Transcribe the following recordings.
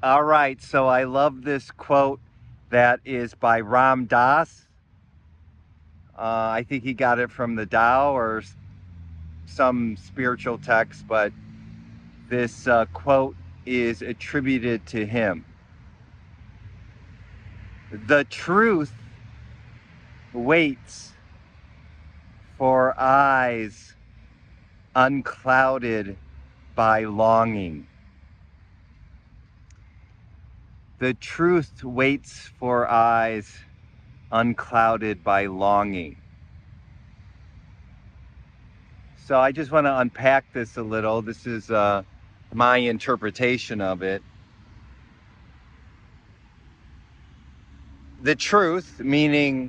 All right, so I love this quote that is by Ram Dass. I think he got it from the Tao or some spiritual text, but this quote is attributed to him. The truth waits for eyes unclouded by longing. The truth waits for eyes unclouded by longing. So I just want to unpack this a little. This is my interpretation of it. The truth, meaning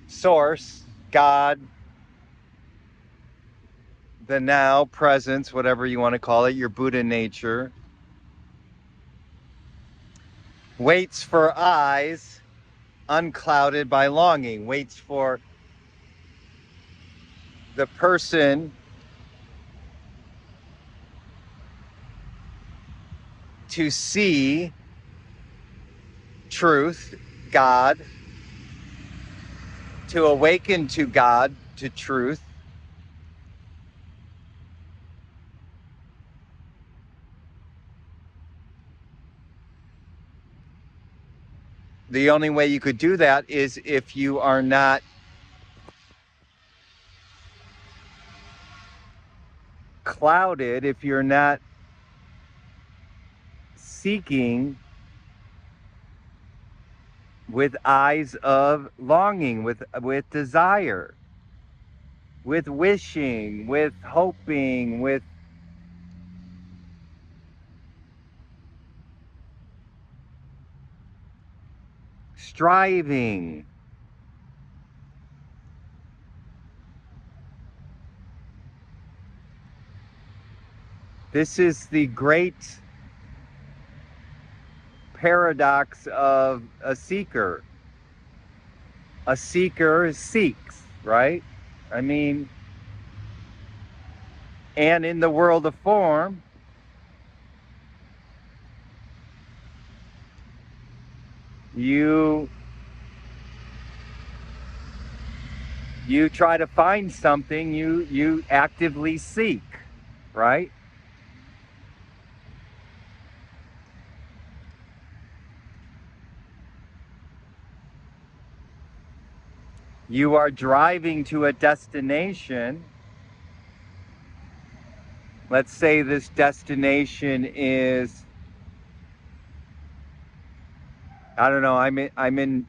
source, God, the now, presence, whatever you want to call it, your Buddha nature, waits for eyes unclouded by longing, waits for the person to see truth, God, to awaken to God, to truth. The only way you could do that is if you are not clouded, if you're not seeking with eyes of longing, with desire, with wishing, with hoping, with striving. This is the great paradox of a seeker. A seeker seeks, right? I mean, and in the world of form, you try to find something you actively seek, right? You are driving to a destination. Let's say this destination is, I don't know, I'm in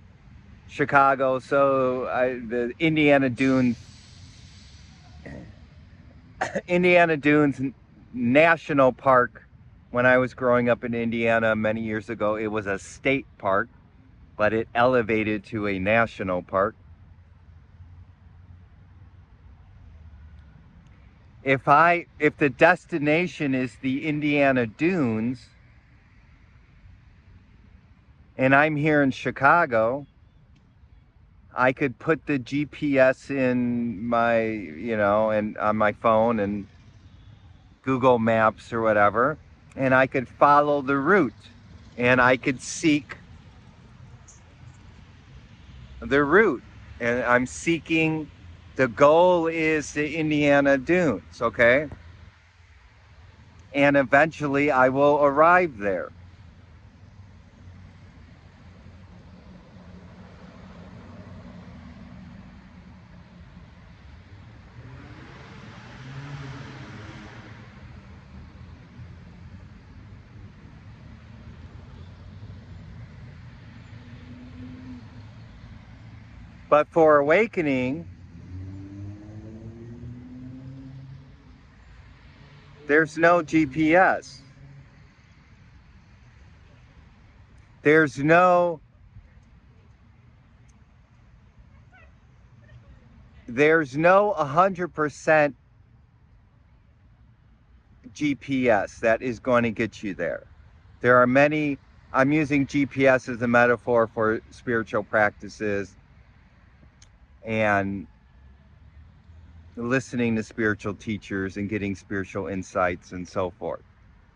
Chicago, so the Indiana Dunes National Park. When I was growing up in Indiana many years ago, it was a state park, but it elevated to a national park. If the destination is the Indiana Dunes and I'm here in Chicago, I could put the GPS in my, and on my phone and Google Maps or whatever, and I could follow the route and I could seek the route. And I'm seeking, the goal is the Indiana Dunes, okay? And eventually I will arrive there. But for awakening, there's no GPS. There's no 100% GPS that is going to get you there. There are many, I'm using GPS as a metaphor for spiritual practices and listening to spiritual teachers and getting spiritual insights and so forth.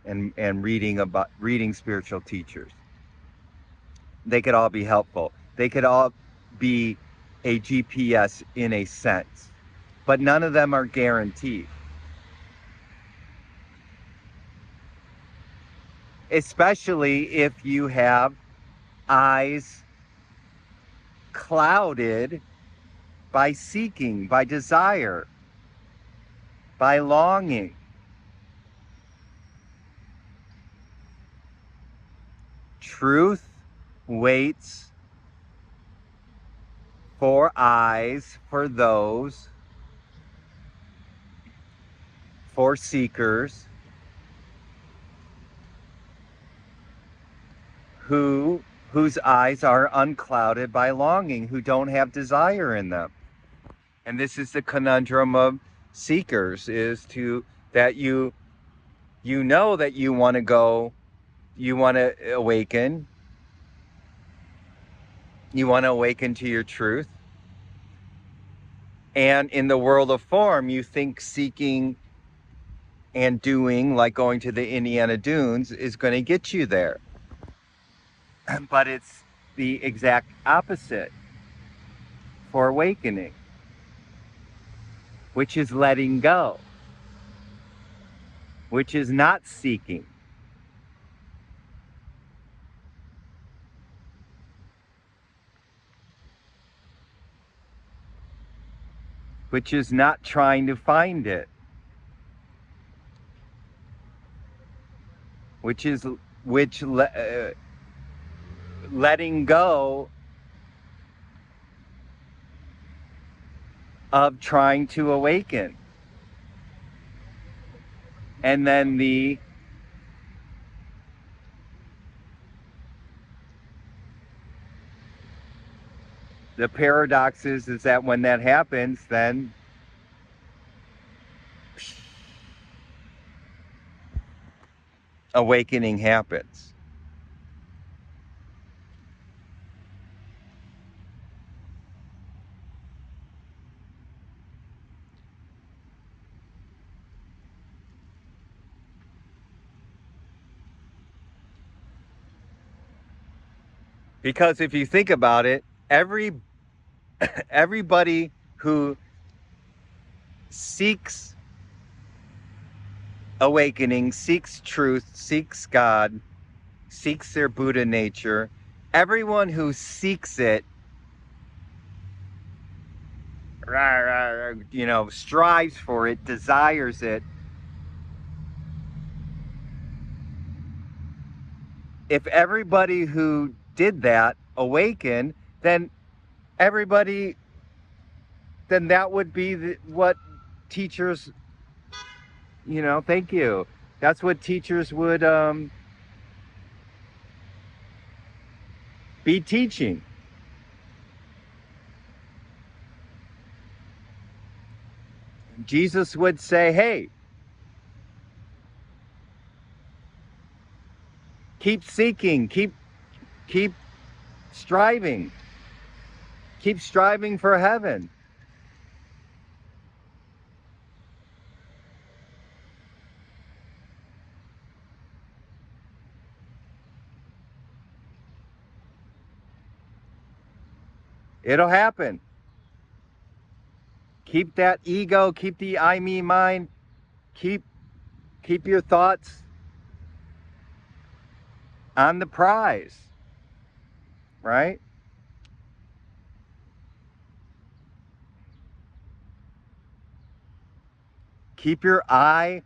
and reading spiritual teachers. They could all be helpful. They could all be a GPS in a sense, but none of them are guaranteed. Especially if you have eyes clouded by seeking, by desire, by longing. Truth waits for eyes, for those, for seekers whose eyes are unclouded by longing, who don't have desire in them. And this is the conundrum of seekers, is that you know that you want to go, you want to awaken to your truth. And in the world of form, you think seeking and doing, like going to the Indiana Dunes, is going to get you there. But it's the exact opposite for awakening, which is letting go, which is not seeking. Which is not trying to find it. Letting go of trying to awaken. And then the paradox is that when that happens, then awakening happens. Because if you think about it, everybody who seeks awakening, seeks truth, seeks God, seeks their Buddha nature, everyone who seeks it, strives for it, desires it, if everybody who did that awaken, then that would be what teachers, thank you. That's what teachers would be teaching. Jesus would say, hey, keep seeking, keep striving. Keep striving for heaven. It'll happen. Keep that ego, keep the I, me, mine, keep your thoughts on the prize, right? Keep your eye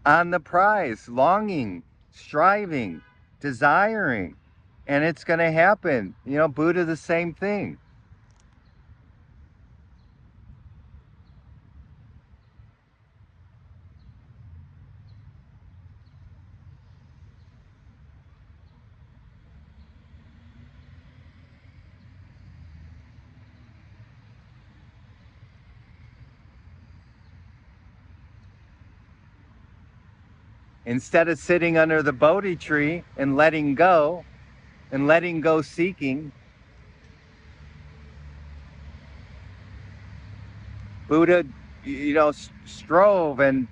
on the prize, longing, striving, desiring, and it's going to happen. Buddha, the same thing. Instead of sitting under the Bodhi tree and letting go seeking, Buddha, strove and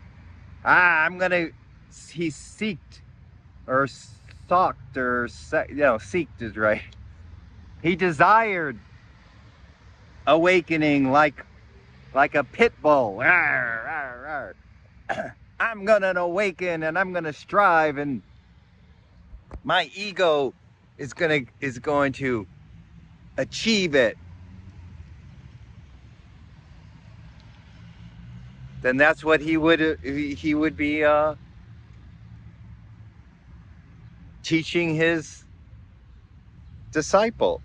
he seeked or sought, or seeked is right. He desired awakening like a pit bull. Rawr, rawr, rawr. I'm gonna awaken and I'm gonna strive, and my ego is going to achieve it. Then that's what he would be teaching his disciples.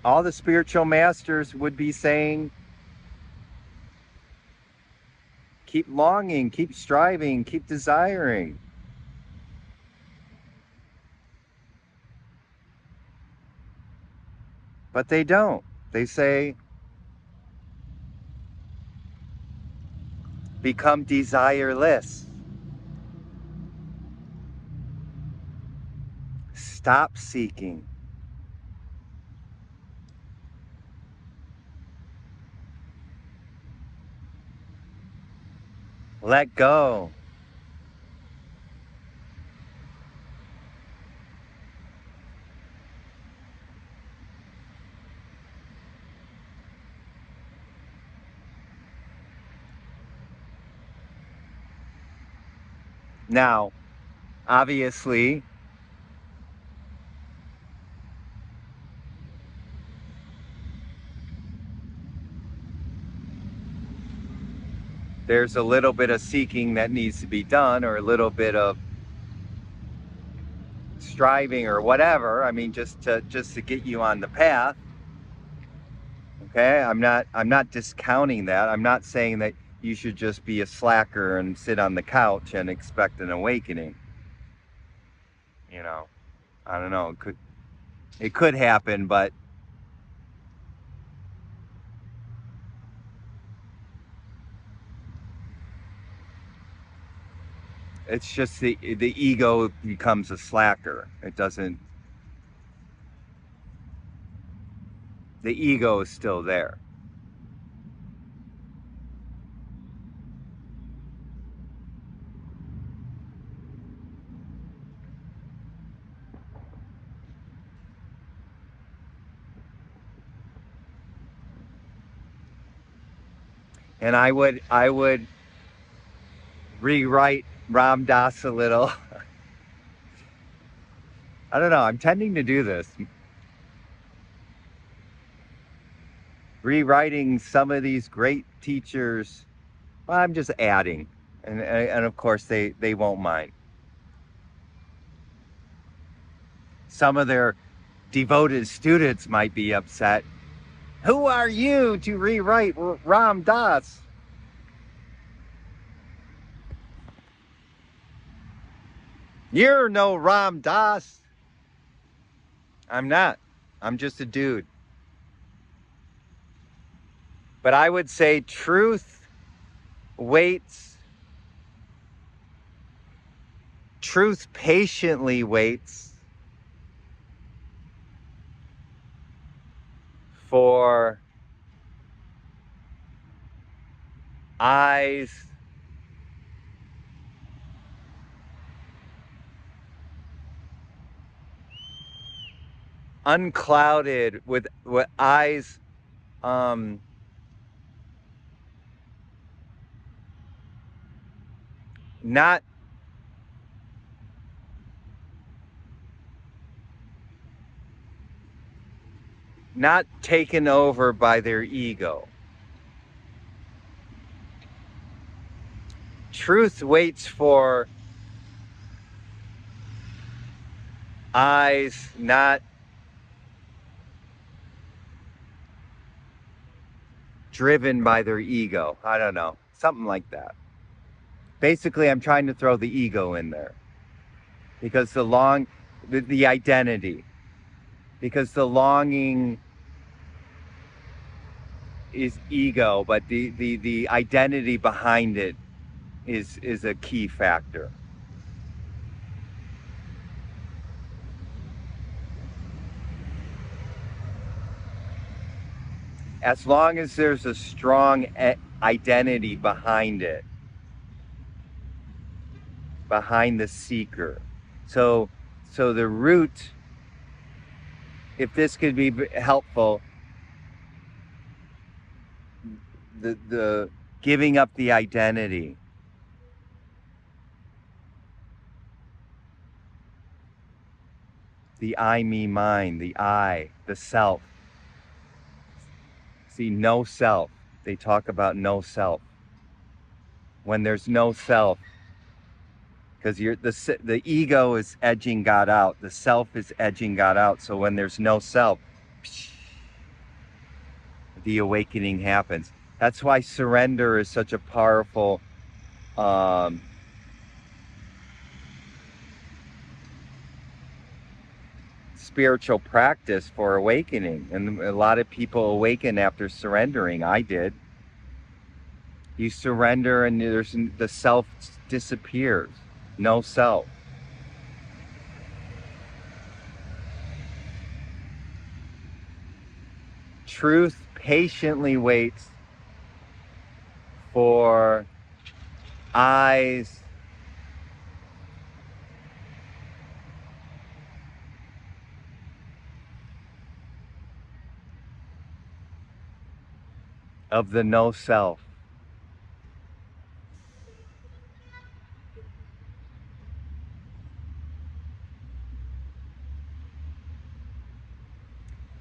All the spiritual masters would be saying, keep longing, keep striving, keep desiring. But they don't. They say, become desireless. Stop seeking. Let go. Now, obviously, there's a little bit of seeking that needs to be done, or a little bit of striving or whatever. I mean, just to get you on the path. Okay, I'm not discounting that. I'm not saying that you should just be a slacker and sit on the couch and expect an awakening. I don't know. It could happen, but it's just the ego becomes a slacker. It doesn't. The ego is still there. And I would rewrite Ram Dass a little. I don't know. I'm tending to do this. Rewriting some of these great teachers. Well, I'm just adding, and of course they won't mind. Some of their devoted students might be upset. Who are you to rewrite Ram Dass? You're no Ram Dass. I'm not. I'm just a dude. But I would say truth waits. Truth patiently waits for eyes unclouded, with eyes not taken over by their ego. Truth waits for eyes not driven by their ego. I don't know. Something like that. Basically, I'm trying to throw the ego in there. Because the identity. Because the longing is ego, but the identity behind it is a key factor. as long as there's a strong identity behind it, behind the seeker. So the root, if this could be helpful, the giving up the identity, the I, me, mine, the I, the self. See, no self. They talk about no self. When there's no self, because the ego is edging God out, the self is edging God out. So when there's no self, the awakening happens. That's why surrender is such a powerful spiritual practice for awakening. And a lot of people awaken after surrendering. I did. You surrender and the self disappears. No self. Truth patiently waits for eyes of the no self.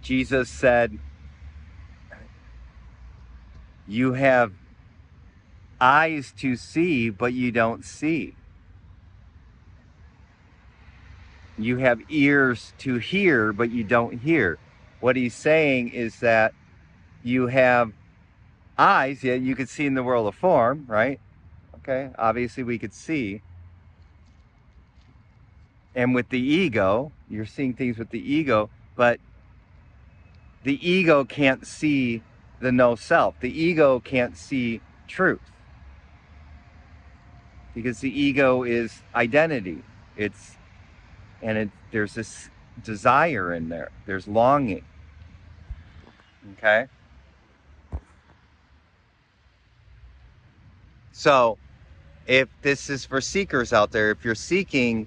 Jesus said, you have eyes to see, but you don't see. You have ears to hear, but you don't hear. What he's saying is that you have eyes, yeah, you could see in the world of form, right? Okay, obviously we could see. And with the ego, you're seeing things with the ego, but the ego can't see the no self. The ego can't see truth. Because the ego is identity. There's this desire in there. There's longing. Okay? So, if this is for seekers out there, if you're seeking,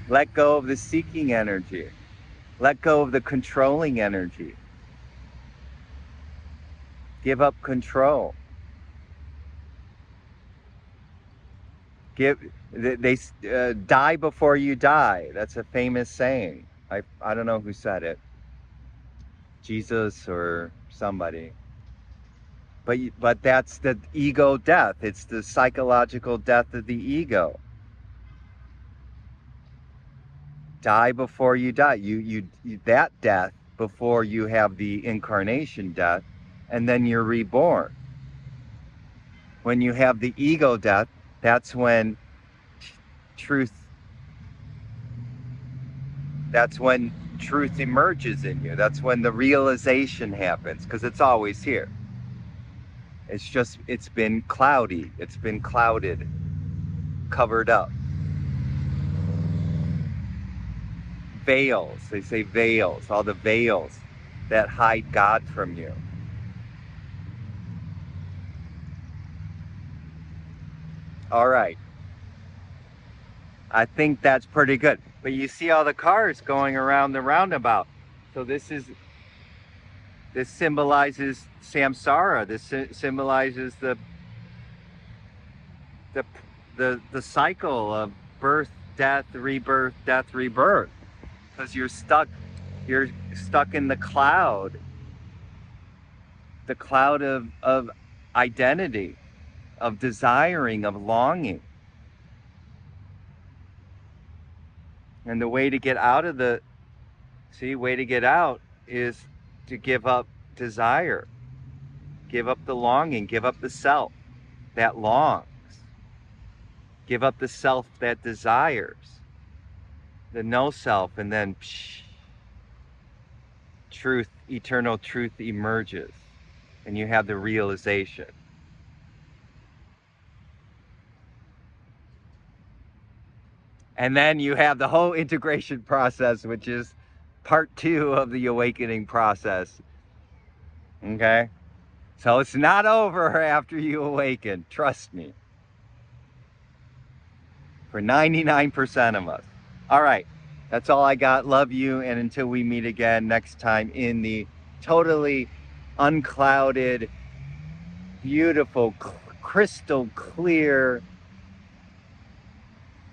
let go of the seeking energy. Let go of the controlling energy. Give up control. Die before you die. That's a famous saying. I don't know who said it. Jesus or somebody. But that's the ego death. It's the psychological death of the ego. Die before you die. You that death before you have the incarnation death, and then you're reborn. When you have the ego death, that's when truth emerges in you. That's when the realization happens, because it's always here. It's been cloudy. It's been clouded, covered up. Veils. They say veils. All the veils that hide God from you. All right. I think that's pretty good. But you see all the cars going around the roundabout. So this symbolizes samsara. This symbolizes the cycle of birth, death, rebirth, because you're stuck in the cloud of identity, of desiring, of longing. And the way to get out is to give up desire, give up the longing, give up the self that longs, give up the self that desires, the no self, and then truth, eternal truth emerges, and you have the realization. And then you have the whole integration process, which is part 2 of the awakening process. Okay? So it's not over after you awaken. Trust me. For 99% of us. All right. That's all I got. Love you. And until we meet again next time in the totally unclouded, beautiful, crystal clear,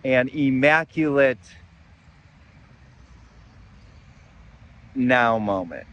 and immaculate now moment.